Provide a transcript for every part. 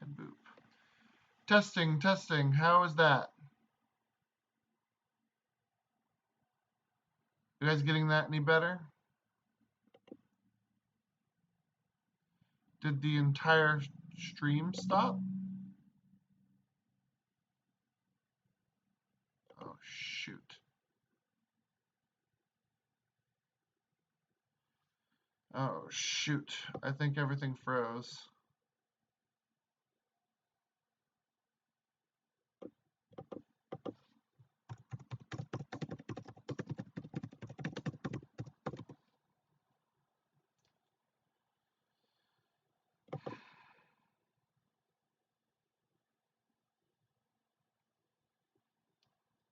And boop. Testing, testing. How is that? You guys getting that any better? Did the entire stream stop? Oh, shoot. Oh, shoot. I think everything froze.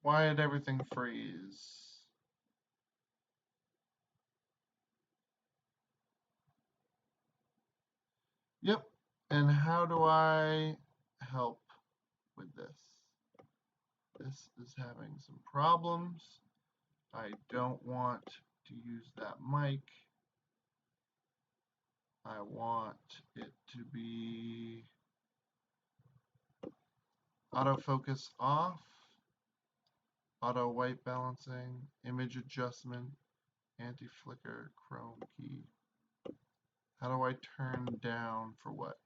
Why did everything freeze? Yep. And how do I help with this? This is having some problems. I don't want to use that mic. I want it to be autofocus off, auto white balancing, image adjustment, anti-flicker, chrome key. How do I turn down for what?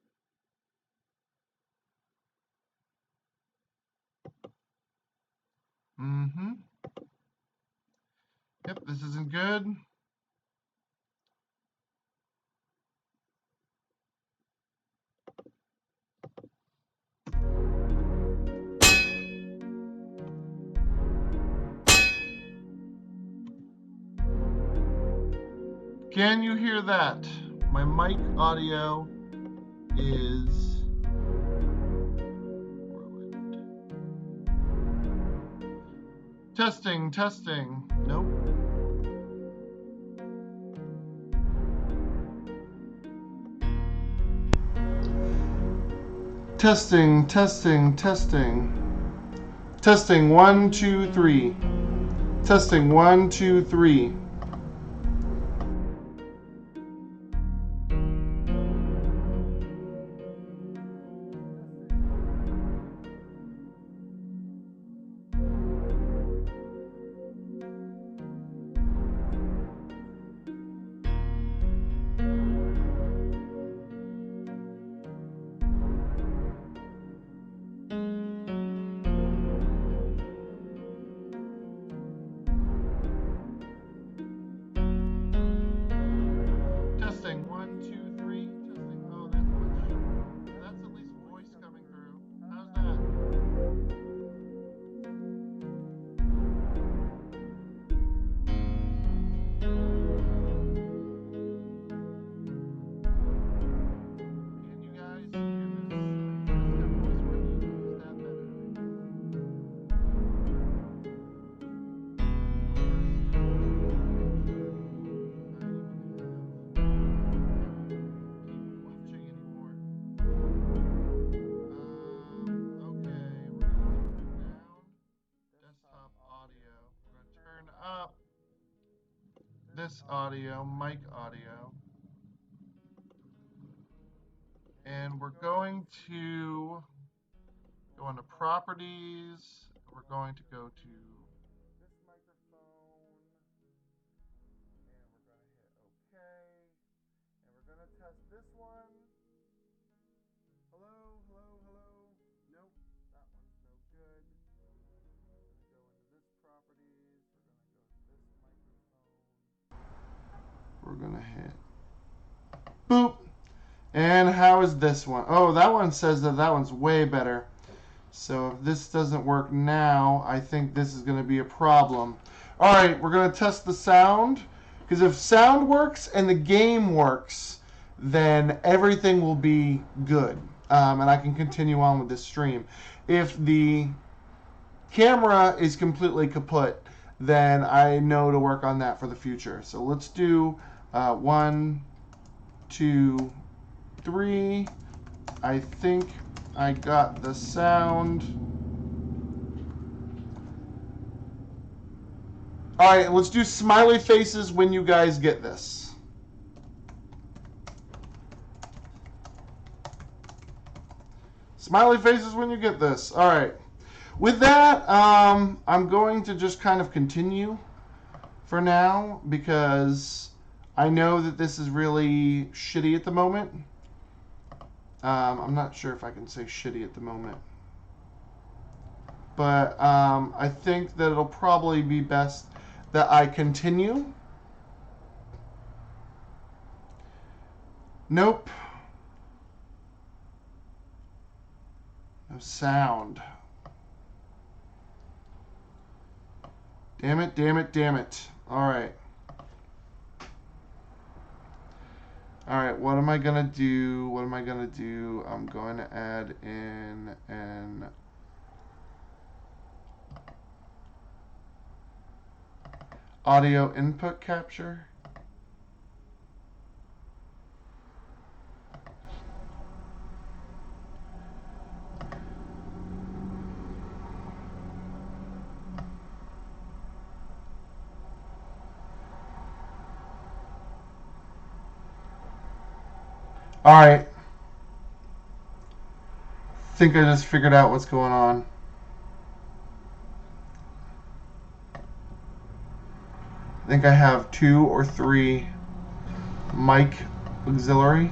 Mm-hmm. Yep, this isn't good. Can you hear that? My mic audio is ruined. Testing, testing. Nope. Testing, testing, testing. Testing, 1, 2, 3. Testing, 1, 2, 3. Testing, 1, 2, 3. Testing. Oh, that's much. That's at least voice coming through. How's that? Can you guys hear this? You guys got voice working? Is that better? Watching anymore. Okay, we're gonna turn down desktop audio. We're gonna turn up this audio, mic audio, and we're going to go into properties. We're going to go to this microphone, and we're going to hit OK, and we're going to test this one. Hello, hello, hello. Nope, that one's no good. We're going to go into this properties. We're going to go to this microphone. We're going to hit boop. And how is this one? Oh, that one says that one's way better. So if this doesn't work now, I think this is going to be a problem. All right, we're going to test the sound. Because if sound works and the game works, then everything will be good. And I can continue on with this stream. If the camera is completely kaput, then I know to work on that for the future. So let's do 1, 2, 3. I think I got the sound. All right, let's do smiley faces when you guys get this. Smiley faces when you get this. All right. With that, I'm going to just kind of continue for now because I know that this is really shitty at the moment. I'm not sure if I can say shitty at the moment. But I think that it'll probably be best that I continue. Nope. No sound. Damn it, damn it, damn it. Alright. Alright, what am I gonna do? What am I gonna do? I'm going to add in an audio input capture. Alright. Think I just figured out what's going on. I think I have 2 or 3 mic auxiliary.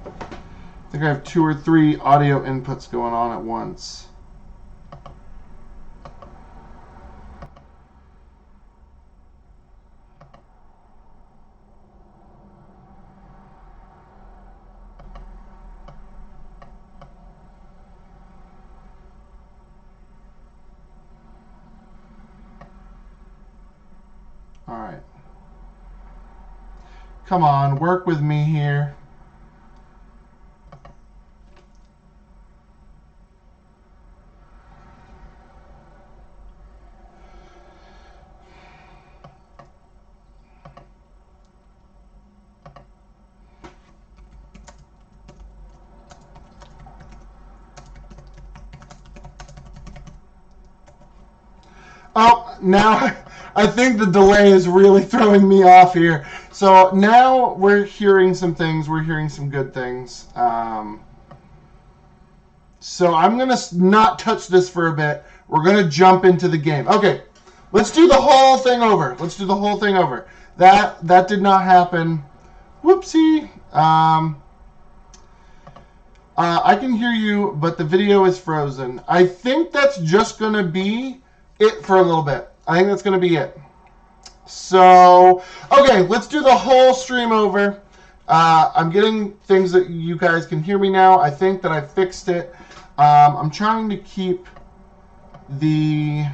I think I have 2 or 3 audio inputs going on at once. Alright. Come on, work with me here. Oh, now I think the delay is really throwing me off here. So now we're hearing some things. We're hearing some good things. So I'm going to not touch this for a bit. We're going to jump into the game. Okay, let's do the whole thing over. Let's do the whole thing over. That did not happen. Whoopsie. I can hear you, but the video is frozen. I think that's just going to be it for a little bit. I think that's going to be it. So, okay, let's do the whole stream over. I'm getting things that you guys can hear me now. I think that I fixed it. I'm trying to keep the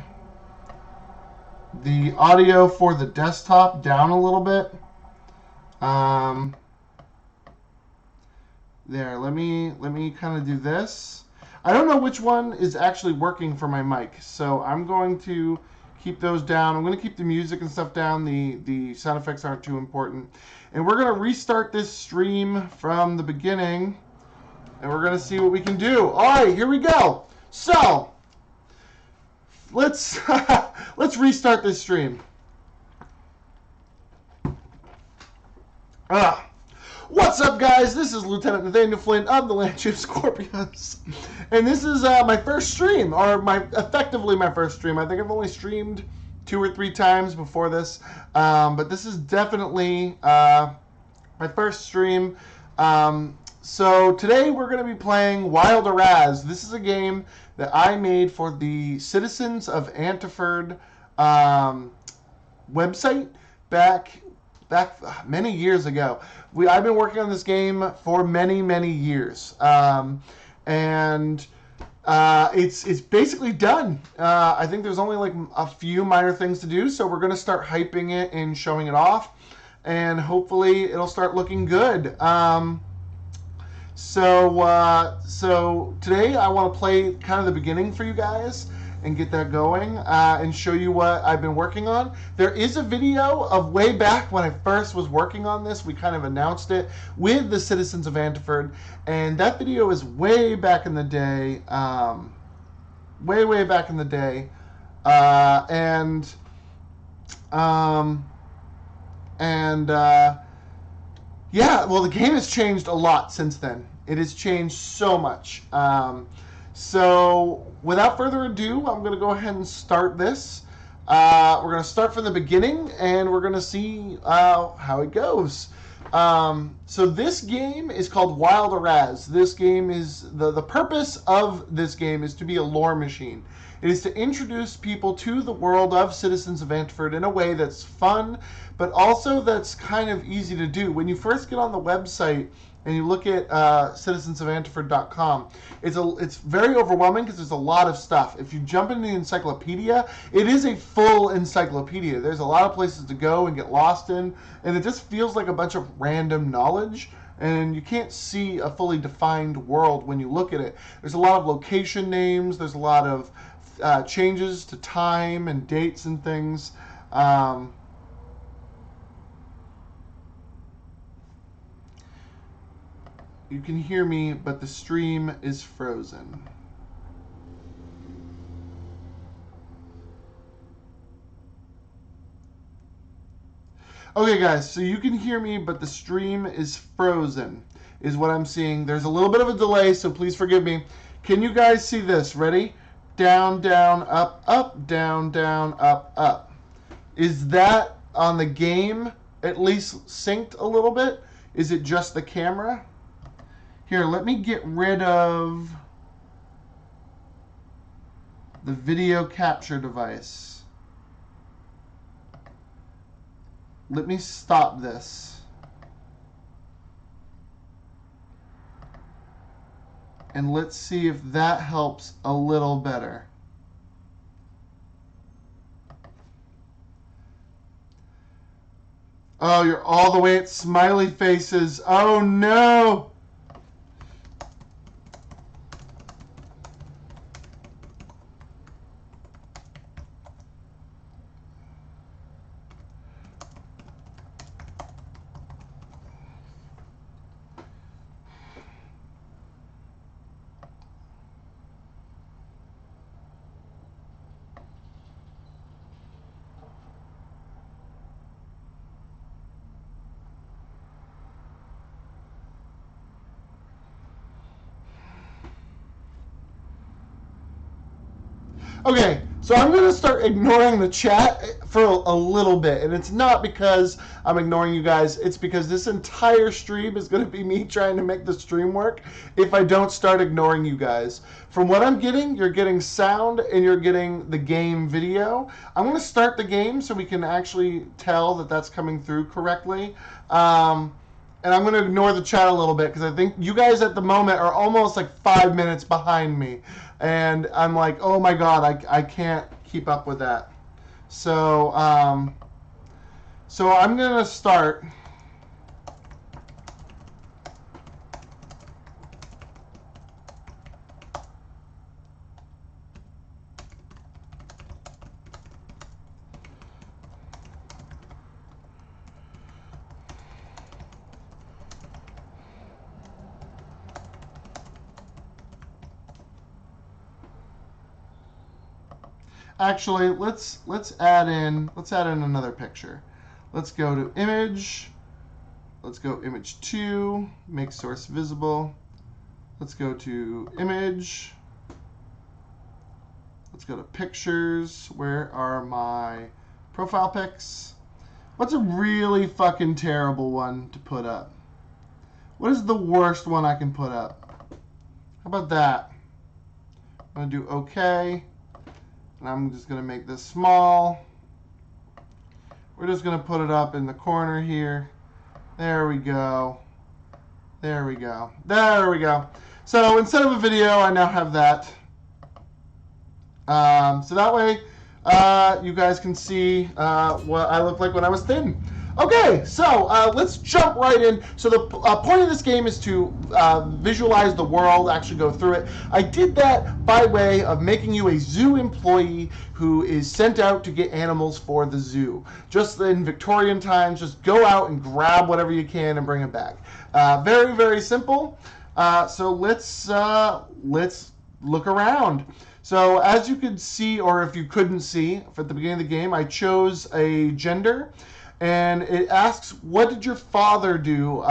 audio for the desktop down a little bit. There, let me kind of do this. I don't know which one is actually working for my mic, so I'm going to keep those down. I'm going to keep the music and stuff down. The sound effects aren't too important. And we're going to restart this stream from the beginning, and we're going to see what we can do. All right, here we go. So, let's restart this stream. What's up, guys? This is Lieutenant Nathaniel Flint of the Landship Scorpions, and this is my first stream, or effectively my first stream. I think I've only streamed 2 or 3 times before this, but this is definitely my first stream. So today we're going to be playing Wild Araz. This is a game that I made for the Citizens of Antwerp website back many years ago. I've been working on this game for many years, and it's basically done. I think there's only like a few minor things to do, so we're going to start hyping it and showing it off, and hopefully it'll start looking good. So today I want to play kind of the beginning for you guys and get that going, and show you what I've been working on. There is a video of way back when I first was working on this. We kind of announced it with the Citizens of Antwerp, and that video is way back in the day, way back in the day, and Yeah, well, the game has changed a lot since then. It has changed so much. So, without further ado, I'm going to go ahead and start this. We're going to start from the beginning, and we're going to see how it goes. So this game is called Wild Araz. This game is the purpose of this game is to be a lore machine. It is to introduce people to the world of Citizens of Antwerp in a way that's fun, but also that's kind of easy to do. When you first get on the website and you look at citizensofantwerp.com, it's very overwhelming because there's a lot of stuff. If you jump into the encyclopedia, it is a full encyclopedia. There's a lot of places to go and get lost in, and it just feels like a bunch of random knowledge, and you can't see a fully defined world when you look at it. There's a lot of location names. There's a lot of changes to time and dates and things. You can hear me, but the stream is frozen. Okay, guys, so you can hear me, but the stream is frozen, is what I'm seeing. There's a little bit of a delay, so please forgive me. Can you guys see this? Ready? Down, down, up, up, down, down, up, up. Is that on the game at least synced a little bit? Is it just the camera? Here, let me get rid of the video capture device. Let me stop this. And let's see if that helps a little better. Oh, you're all the way at smiley faces. Oh, no. Okay, so I'm going to start ignoring the chat for a little bit. And it's not because I'm ignoring you guys. It's because this entire stream is going to be me trying to make the stream work if I don't start ignoring you guys. From what I'm getting, you're getting sound and you're getting the game video. I'm going to start the game so we can actually tell that that's coming through correctly. And I'm going to ignore the chat a little bit because I think you guys at the moment are almost like 5 minutes behind me. And I'm like, oh my God, I can't keep up with that. So, so I'm going to start. Actually, let's add in another picture. Let's go to image. Let's go image 2, make source visible. Let's go to image. Let's go to pictures. Where are my profile pics? What's a really fucking terrible one to put up? What is the worst one I can put up? How about that? I'm gonna do OK. And I'm just going to make this small. We're just going to put it up in the corner here. There we go. There we go. There we go. So instead of a video, I now have that. So that way, you guys can see what I look like when I was thin. Okay, so let's jump right in. So the point of this game is to visualize the world, actually go through it. I did that by way of making you a zoo employee who is sent out to get animals for the zoo. Just in Victorian times, just go out and grab whatever you can and bring it back. Very, very simple. So let's look around. So as you could see, or if you couldn't see at the beginning of the game, I chose a gender, and it asks, what did your father do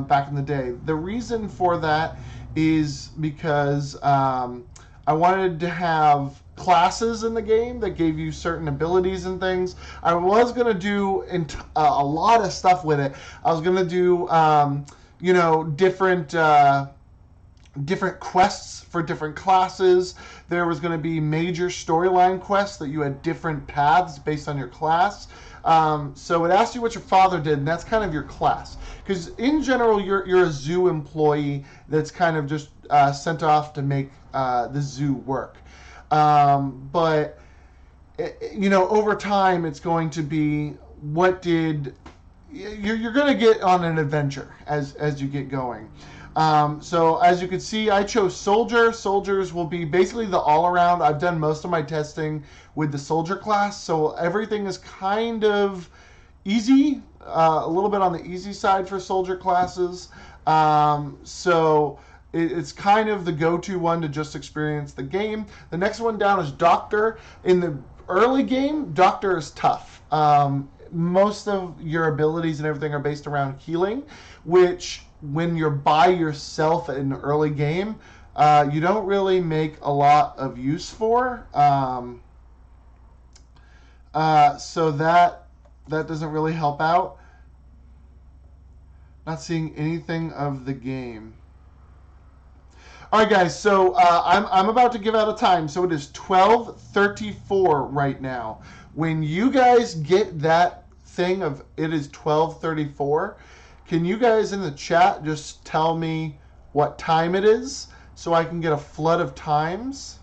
back in the day? The reason for that is because I wanted to have classes in the game that gave you certain abilities and things. I was going to do a lot of stuff with it. I was going to do, different quests for different classes. There was going to be major storyline quests that you had different paths based on your class. So it asked you what your father did, and that's kind of your class. Because in general, you're a zoo employee that's kind of just sent off to make the zoo work. But over time, it's going to be you're going to get on an adventure as you get going. So as you can see, I chose soldier. Soldiers will be basically the all-around. I've done most of my testing with the soldier class, so everything is kind of easy, a little bit on the easy side for soldier classes. So it's kind of the go-to one to just experience the game. The next one down is doctor. In the early game, doctor is tough. Most of your abilities and everything are based around healing, which when you're by yourself in the early game, you don't really make a lot of use for. So that doesn't really help out. Not seeing anything of the game. All right, guys. So I'm about to give out a time. So it is 12:34 right now. When you guys get that thing of it is 12:34. Can you guys in the chat just tell me what time it is so I can get a flood of times?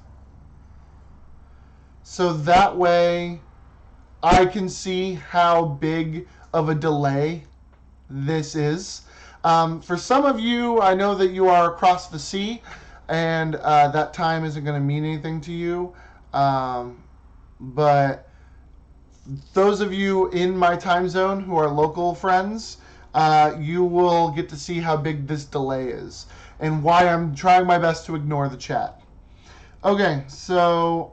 So that way I can see how big of a delay this is. For some of you, I know that you are across the sea and that time isn't going to mean anything to you. But those of you in my time zone who are local friends, you will get to see how big this delay is and why I'm trying my best to ignore the chat. Okay, so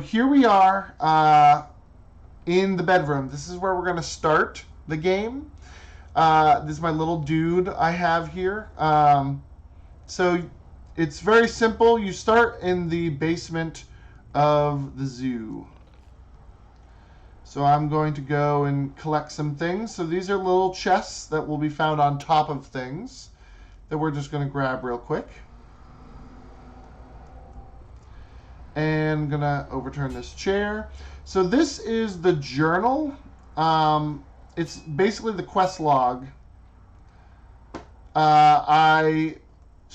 here we are in the bedroom. This is where we're going to start the game. This is my little dude I have here. So it's very simple. You start in the basement of the zoo. So I'm going to go and collect some things. So these are little chests that will be found on top of things that we're just going to grab real quick. And I'm going to overturn this chair. So this is the journal. It's basically the quest log. I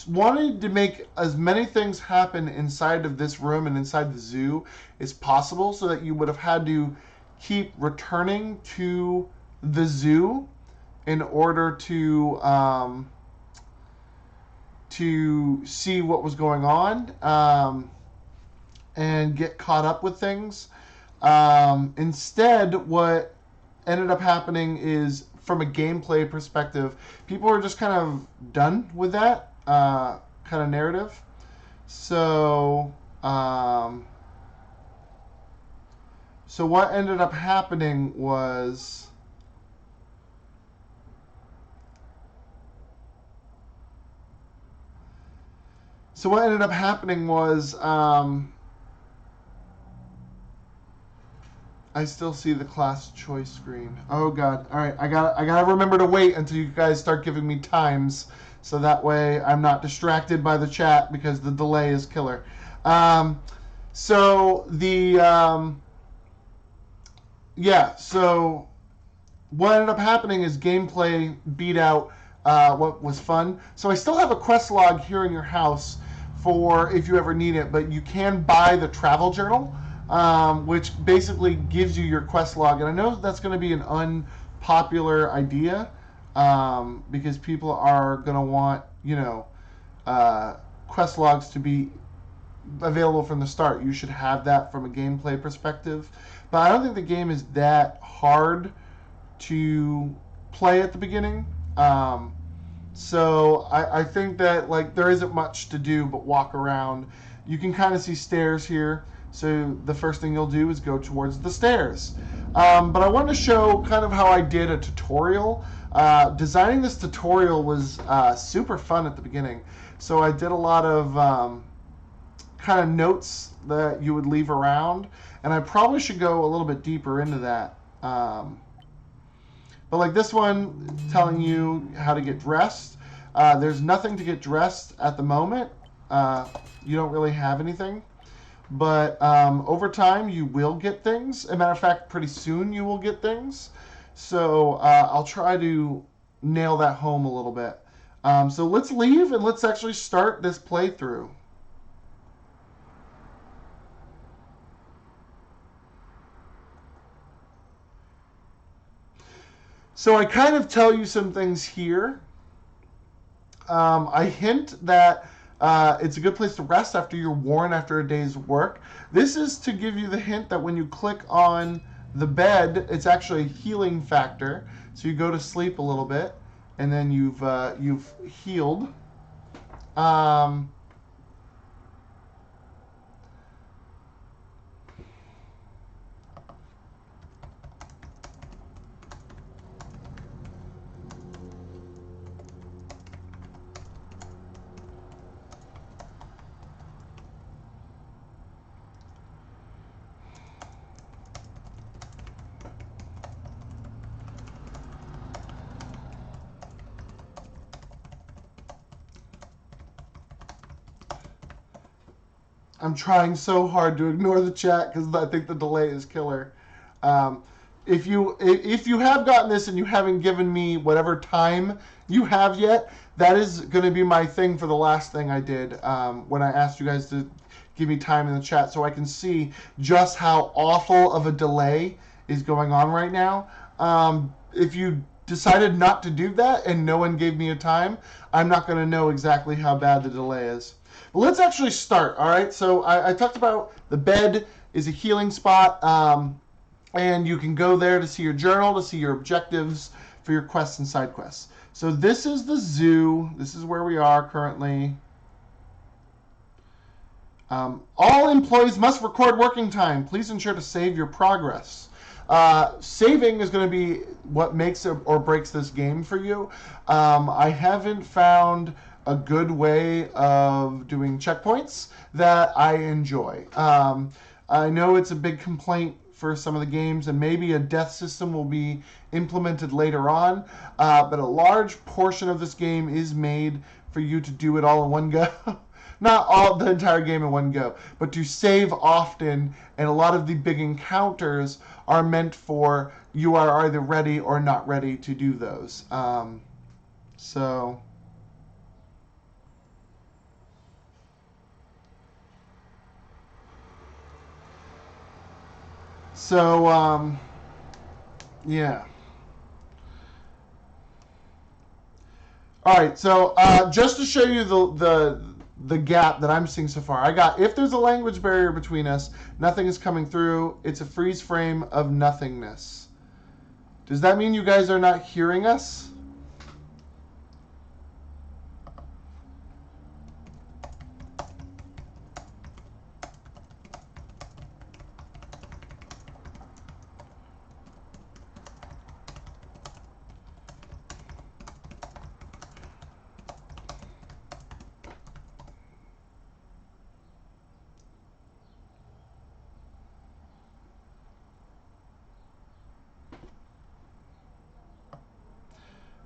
wanted to make as many things happen inside of this room and inside the zoo as possible so that you would have had to keep returning to the zoo in order to see what was going on and get caught up with things. Instead, what ended up happening is, from a gameplay perspective, people were just kind of done with that kind of narrative. So what ended up happening was I still see the class choice screen. Oh God! All right, I gotta remember to wait until you guys start giving me times, so that way I'm not distracted by the chat because the delay is killer. So what ended up happening is gameplay beat out what was fun. So I still have a quest log here in your house for if you ever need it, but you can buy the travel journal, which basically gives you your quest log. And I know that's going to be an unpopular idea because people are going to want, quest logs to be available from the start. You should have that from a gameplay perspective. But I don't think the game is that hard to play at the beginning. So I think that like there isn't much to do but walk around. You can kind of see stairs here. So the first thing you'll do is go towards the stairs. But I wanted to show kind of how I did a tutorial. Designing this tutorial was super fun at the beginning. So I did a lot of kind of notes that you would leave around. And I probably should go a little bit deeper into that. But like this one telling you how to get dressed. There's nothing to get dressed at the moment. You don't really have anything. But over time, you will get things. As a matter of fact, pretty soon you will get things. So I'll try to nail that home a little bit. So let's leave and let's actually start this playthrough. So I kind of tell you some things here. I hint that it's a good place to rest after you're worn after a day's work. This is to give you the hint that when you click on the bed, it's actually a healing factor. So you go to sleep a little bit, and then you've healed. I'm trying so hard to ignore the chat because I think the delay is killer. Um, if you have gotten this and you haven't given me whatever time you have yet, that is going to be my thing for the last thing I did when I asked you guys to give me time in the chat so I can see just how awful of a delay is going on right now. If you decided not to do that and no one gave me a time, I'm not going to know exactly how bad the delay is. But let's actually start, all right? So I talked about the bed is a healing spot, and you can go there to see your journal, to see your objectives for your quests and side quests. So this is the zoo. This is where we are currently. All employees must record working time. Please ensure to save your progress. Saving is going to be what makes or breaks this game for you. I haven't found a good way of doing checkpoints that I enjoy. I know it's a big complaint for some of the games, and maybe a death system will be implemented later on, but a large portion of this game is made for you to do it all in one go. Not all the entire game in one go, but to save often, and a lot of the big encounters are meant for you are either ready or not ready to do those. Yeah. All right, so just to show you the gap that I'm seeing so far, I got if there's a language barrier between us, nothing is coming through. It's a freeze frame of nothingness. Does that mean you guys are not hearing us?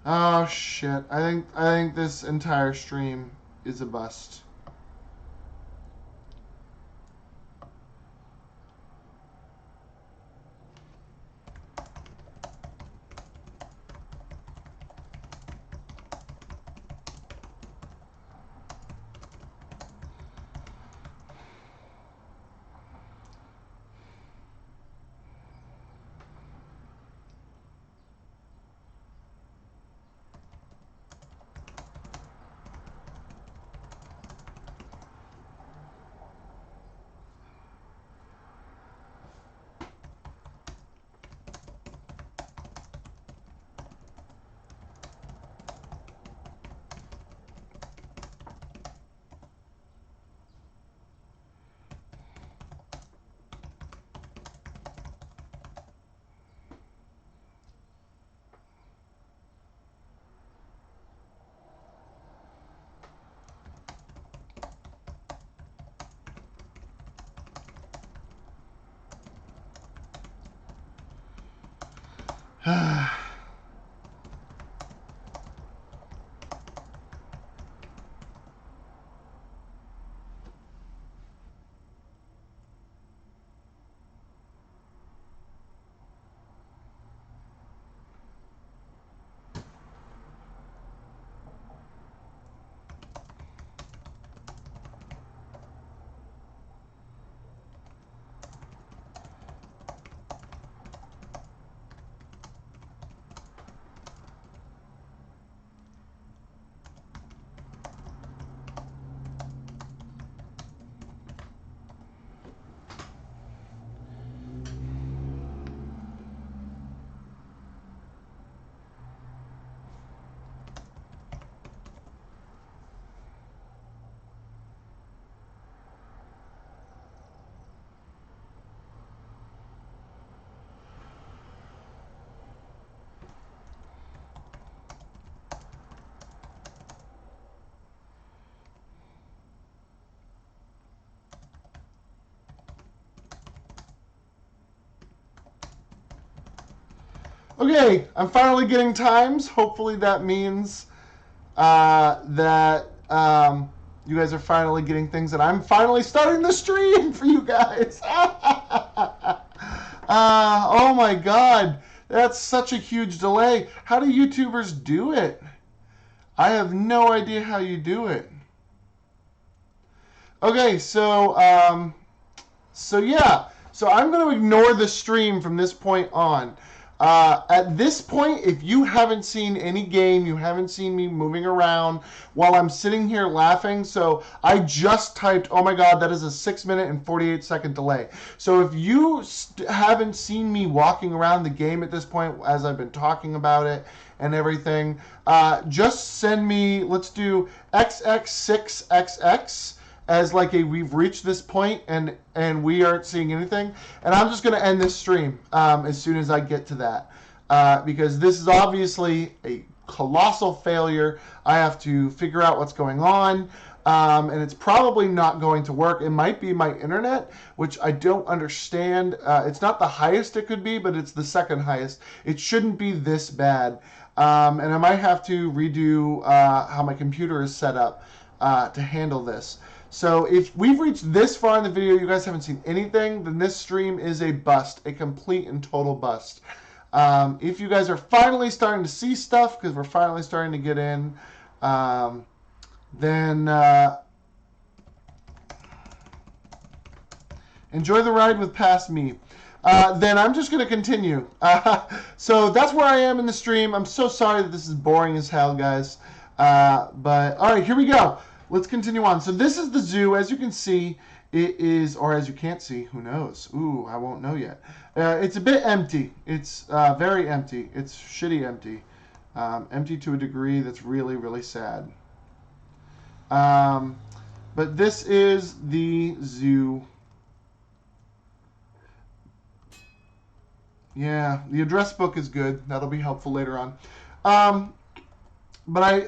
Oh shit! I think this entire stream is a bust. Okay, I'm finally getting times. Hopefully that means that you guys are finally getting things, and I'm finally starting the stream for you guys. Oh my God, that's such a huge delay. How do YouTubers do it? I have no idea how you do it. Okay, so yeah, so I'm going to ignore the stream from this point on. At this point, if you haven't seen any game, you haven't seen me moving around while I'm sitting here laughing. So I just typed, oh my God, that is a 6-minute and 48-second delay. So if you haven't seen me walking around the game at this point as I've been talking about it and everything, just send me, let's do XX6XX. As like we've reached this point and we aren't seeing anything, and I'm just going to end this stream as soon as I get to that, because this is obviously a colossal failure. I have to figure out what's going on, and it's probably not going to work. It might be my internet, which I don't understand. It's not the highest it could be, but it's the second highest. It shouldn't be this bad, and I might have to redo how my computer is set up to handle this. So if we've reached this far in the video, you guys haven't seen anything, then this stream is a bust, a complete and total bust. If you guys are finally starting to see stuff, because we're finally starting to get in, then enjoy the ride with Past Me. Then I'm just going to continue. So that's where I am in the stream. I'm so sorry that this is boring as hell, guys. But all right, here we go. Let's continue on. So this is the zoo. As you can see, it is, or as you can't see, who knows? Ooh, I won't know yet. It's a bit empty. It's very empty. It's shitty empty. Empty to a degree that's really, really sad. But this is the zoo. Yeah, the address book is good. That'll be helpful later on. But I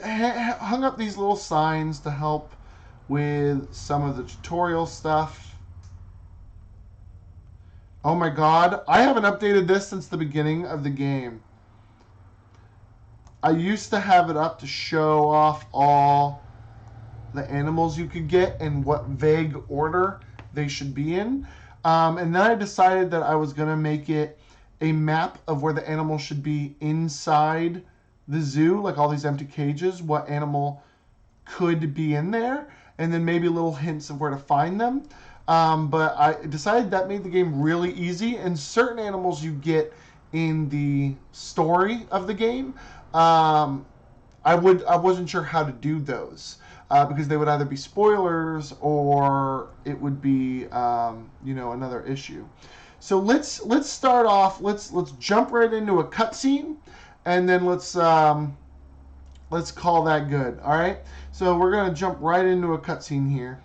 hung up these little signs to help with some of the tutorial stuff. Oh my God, I haven't updated this since the beginning of the game. I used to have it up to show off all the animals you could get and what vague order they should be in. And then I decided that I was going to make it a map of where the animals should be inside the zoo, like all these empty cages, what animal could be in there, and then maybe little hints of where to find them. But I decided that made the game really easy, and certain animals you get in the story of the game, I wasn't sure how to do those, because they would either be spoilers or it would be another issue. So let's start off. Let's jump right into a cutscene. And then let's call that good. All right. So we're gonna jump right into a cutscene here,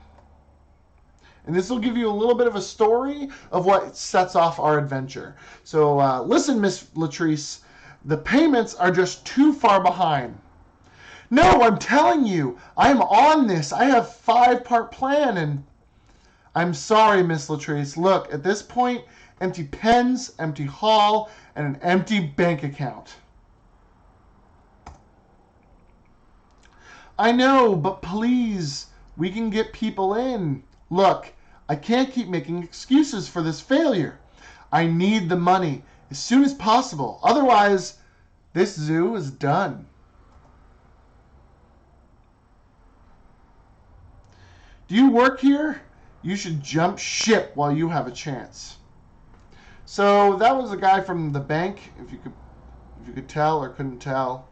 and this will give you a little bit of a story of what sets off our adventure. So listen, Miss Latrice, the payments are just too far behind. No, I'm telling you, I'm on this. I have 5-part plan, and I'm sorry, Miss Latrice. Look, at this point, empty pens, empty hall, and an empty bank account. I know, but please, we can get people in. Look, I can't keep making excuses for this failure. I need the money as soon as possible. Otherwise, this zoo is done. Do you work here? You should jump ship while you have a chance. So that was a guy from the bank, if you could tell or couldn't tell.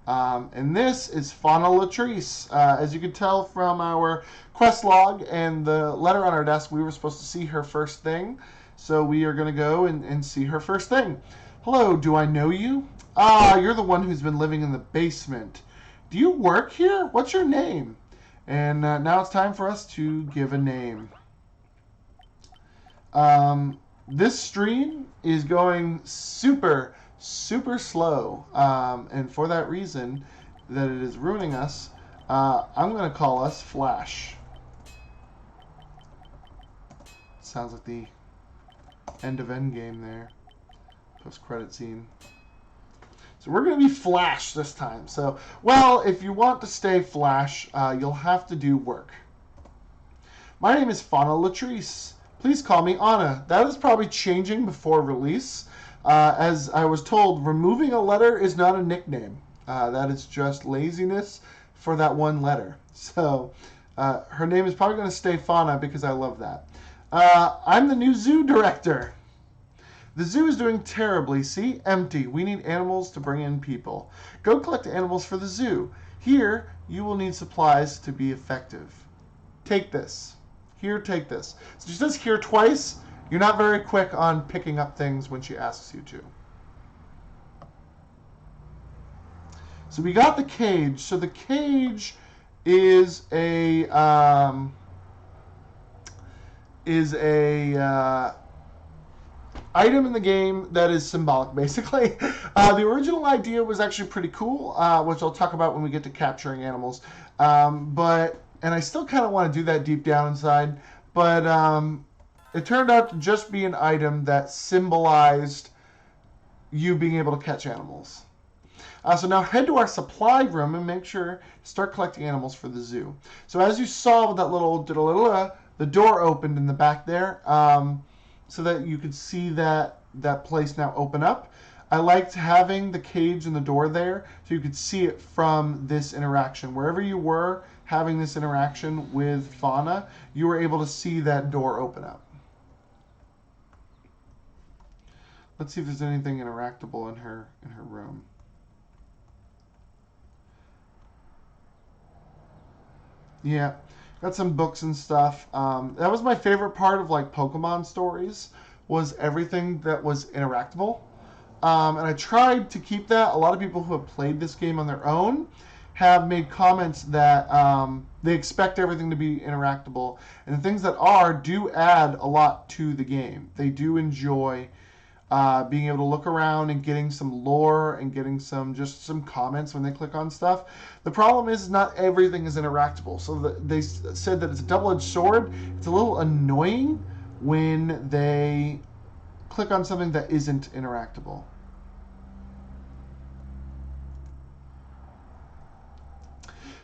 And this is Fauna Latrice. As you can tell from our quest log and the letter on our desk, we were supposed to see her first thing. So we are going to go and see her first thing. Hello, do I know you? Ah, you're the one who's been living in the basement. Do you work here? What's your name? And now it's time for us to give a name. This stream is going super slow, and for that reason that it is ruining us, I'm going to call us Flash. Sounds like the end of Endgame there. Post-credit scene. So we're going to be Flash this time. So, well, if you want to stay Flash, you'll have to do work. My name is Fauna Latrice. Please call me Anna. That is probably changing before release. As I was told, removing a letter is not a nickname. That is just laziness for that one letter. So her name is probably going to stay Fauna because I love that. I'm the new zoo director. The zoo is doing terribly. See? Empty. We need animals to bring in people. Go collect animals for the zoo. Here, you will need supplies to be effective. Take this. Here, take this. So she says here twice. You're not very quick on picking up things when she asks you to. So we got the cage. So the cage is a item in the game that is symbolic, basically. The original idea was actually pretty cool, which I'll talk about when we get to capturing animals. And I still kind of want to do that deep down inside, but it turned out to just be an item that symbolized you being able to catch animals. So now head to our supply room and make sure to start collecting animals for the zoo. So as you saw with that little the door opened in the back there, so that you could see that place now open up. I liked having the cage and the door there so you could see it from this interaction. Wherever you were having this interaction with Fauna, you were able to see that door open up. Let's see if there's anything interactable in her room. Yeah, got some books and stuff. That was my favorite part of like Pokemon stories, was everything that was interactable. And I tried to keep that. A lot of people who have played this game on their own have made comments that they expect everything to be interactable. And the things that do add a lot to the game. They do enjoy being able to look around and getting some lore and getting some comments when they click on stuff. The problem is not everything is interactable. So they said that it's a double-edged sword. It's a little annoying when they click on something that isn't interactable.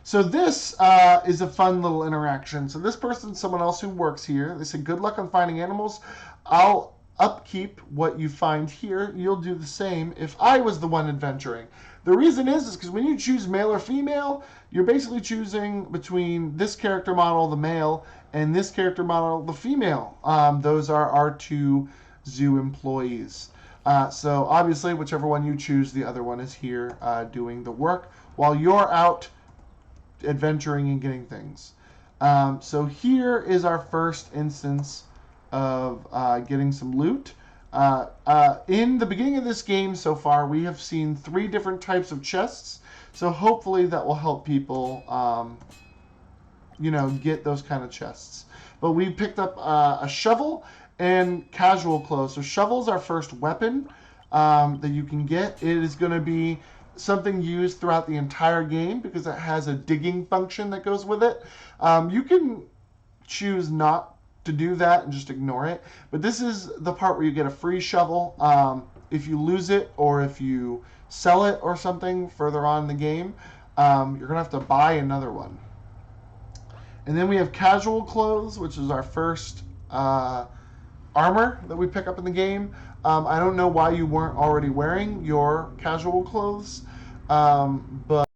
So this is a fun little interaction. So this person's someone else who works here. They said, good luck on finding animals. I'll upkeep what you find here. You'll do the same if I was the one adventuring. The reason is because when you choose male or female, you're basically choosing between this character model, the male, and this character model, the female. Those are our two zoo employees. So obviously, whichever one you choose, the other one is here doing the work while you're out adventuring and getting things. So here is our first instance of getting some loot. In the beginning of this game so far, we have seen 3 different types of chests. So hopefully that will help people, get those kind of chests. But we picked up a shovel and casual clothes. So shovel's our first weapon that you can get. It is going to be something used throughout the entire game because it has a digging function that goes with it. You can choose not to do that and just ignore it, but this is the part where you get a free shovel. If you lose it or if you sell it or something further on in the game, you're gonna have to buy another one. And then we have casual clothes, which is our first armor that we pick up in the game. I don't know why you weren't already wearing your casual clothes, but